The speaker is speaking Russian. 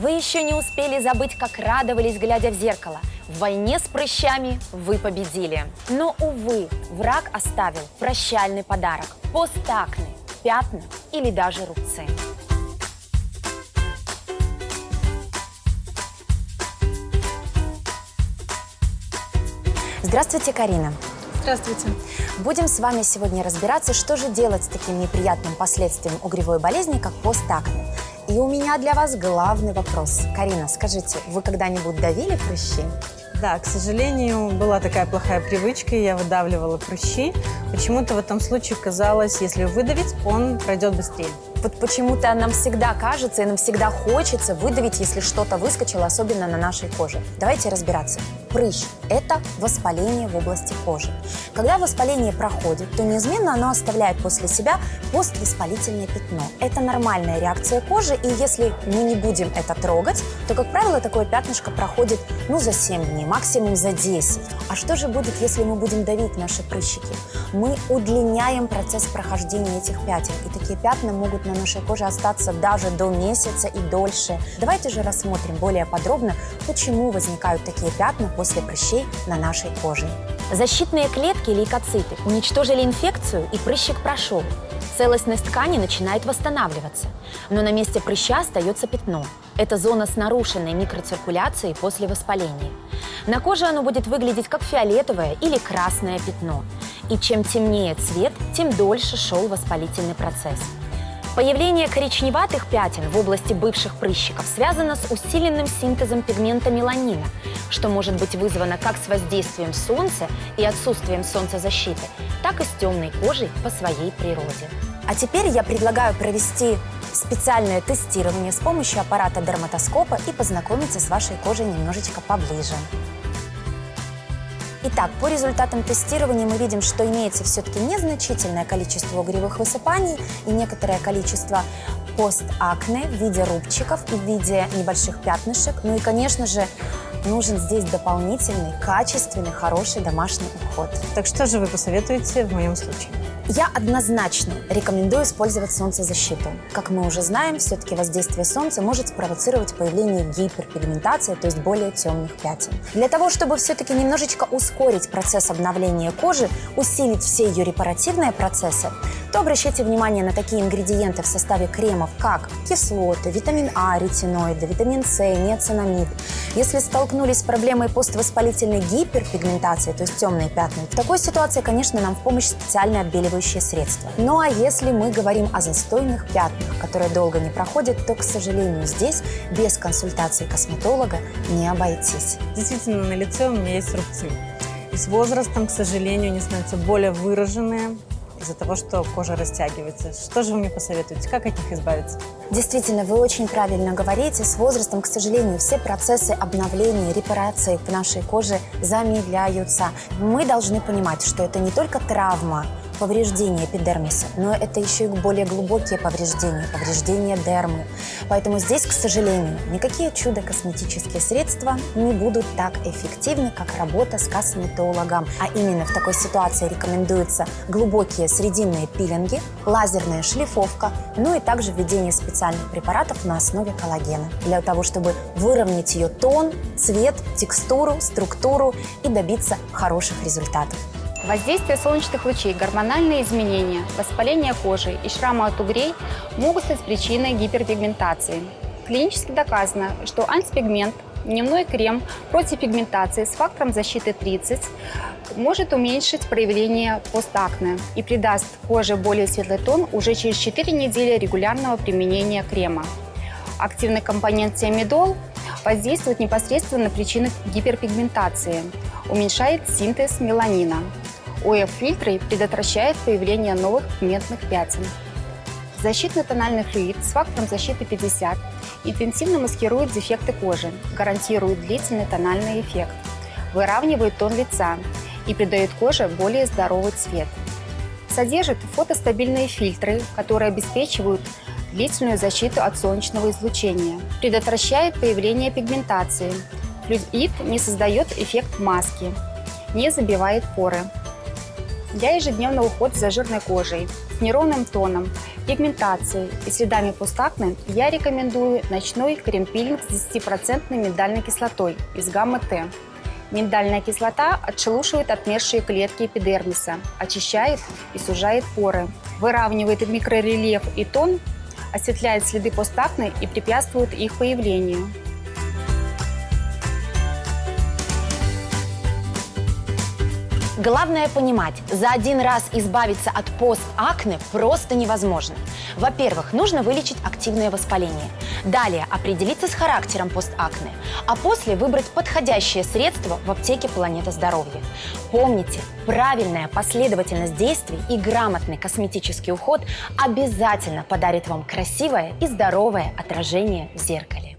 Вы еще не успели забыть, как радовались, глядя в зеркало. В войне с прыщами вы победили. Но, увы, враг оставил прощальный подарок – постакне, пятна или даже рубцы. Здравствуйте, Карина. Здравствуйте. Будем с вами сегодня разбираться, что же делать с таким неприятным последствием угревой болезни, как постакне. И у меня для вас главный вопрос. Карина, скажите, вы когда-нибудь давили прыщи? Да, к сожалению, была такая плохая привычка, я выдавливала прыщи. Почему-то в этом случае казалось, если выдавить, он пройдет быстрее. Вот почему-то нам всегда кажется и нам всегда хочется выдавить, если что-то выскочило, особенно на нашей коже. Давайте разбираться. Прыщ – это воспаление в области кожи. Когда воспаление проходит, то неизменно оно оставляет после себя поствоспалительное пятно. Это нормальная реакция кожи, и если мы не будем это трогать, то, как правило, такое пятнышко проходит за 7 дней, максимум за 10. А что же будет, если мы будем давить наши прыщики? Мы удлиняем процесс прохождения этих пятен, и такие пятна могут на нашей коже остаться даже до месяца и дольше. Давайте же рассмотрим более подробно, почему возникают такие пятна после прыщей на нашей коже. Защитные клетки, лейкоциты, уничтожили инфекцию, и прыщик прошел. Целостность ткани начинает восстанавливаться. Но на месте прыща остается пятно. Это зона с нарушенной микроциркуляцией после воспаления. На коже оно будет выглядеть как фиолетовое или красное пятно. И чем темнее цвет, тем дольше шел воспалительный процесс. Появление коричневатых пятен в области бывших прыщиков связано с усиленным синтезом пигмента меланина, что может быть вызвано как с воздействием солнца и отсутствием солнцезащиты, так и с темной кожей по своей природе. А теперь я предлагаю провести специальное тестирование с помощью аппарата дерматоскопа и познакомиться с вашей кожей немножечко поближе. Итак, по результатам тестирования мы видим, что имеется все-таки незначительное количество угревых высыпаний и некоторое количество постакне в виде рубчиков и в виде небольших пятнышек. Ну и, конечно же, нужен здесь дополнительный, качественный, хороший домашний уход. Так что же вы посоветуете в моем случае? Я однозначно рекомендую использовать солнцезащиту. Как мы уже знаем, все-таки воздействие солнца может спровоцировать появление гиперпигментации, то есть более темных пятен. Для того, чтобы все-таки немножечко ускорить процесс обновления кожи, усилить все ее репаративные процессы, то обращайте внимание на такие ингредиенты в составе кремов, как кислоты, витамин А, ретиноиды, витамин С, ниацинамид. Если столкнулись с проблемой поствоспалительной гиперпигментации, то есть темные пятна, в такой ситуации, конечно, нам в помощь специальные отбеливающие средства. Ну а если мы говорим о застойных пятнах, которые долго не проходят, то, к сожалению, здесь без консультации косметолога не обойтись. Действительно, на лице у меня есть рубцы. И с возрастом, к сожалению, они становятся более выраженные из-за того, что кожа растягивается. Что же вы мне посоветуете? Как от них избавиться? Действительно, вы очень правильно говорите. С возрастом, к сожалению, все процессы обновления, репарации в нашей коже замедляются. Мы должны понимать, что это не только травма, повреждения эпидермиса, но это еще и более глубокие повреждения дермы. Поэтому здесь, к сожалению, никакие чудо-косметические средства не будут так эффективны, как работа с косметологом. А именно в такой ситуации рекомендуются глубокие срединные пилинги, лазерная шлифовка, ну и также введение специальных препаратов на основе коллагена, для того, чтобы выровнять ее тон, цвет, текстуру, структуру и добиться хороших результатов. Воздействие солнечных лучей, гормональные изменения, воспаление кожи и шрамы от угрей могут стать причиной гиперпигментации. Клинически доказано, что антипигмент, дневной крем против пигментации с фактором защиты 30 может уменьшить проявление постакне и придаст коже более светлый тон уже через 4 недели регулярного применения крема. Активный компонент тиамидол воздействует непосредственно на причину гиперпигментации, уменьшает синтез меланина. ОФ-фильтры предотвращают появление новых пигментных пятен. Защитный тональный флюид с фактором защиты 50 интенсивно маскирует дефекты кожи, гарантирует длительный тональный эффект, выравнивает тон лица и придает коже более здоровый цвет. Содержит фотостабильные фильтры, которые обеспечивают длительную защиту от солнечного излучения, предотвращает появление пигментации. Флюид не создает эффект маски, не забивает поры. Для ежедневного ухода за жирной кожей с неровным тоном, пигментацией и следами постакне я рекомендую ночной крем-пилинг с 10% миндальной кислотой из гаммы Т. Миндальная кислота отшелушивает отмершие клетки эпидермиса, очищает и сужает поры, выравнивает микрорельеф и тон, осветляет следы постакне и препятствует их появлению. Главное понимать, за один раз избавиться от постакне просто невозможно. Во-первых, нужно вылечить активное воспаление. Далее определиться с характером постакне, а после выбрать подходящее средство в аптеке «Планета здоровья». Помните, правильная последовательность действий и грамотный косметический уход обязательно подарит вам красивое и здоровое отражение в зеркале.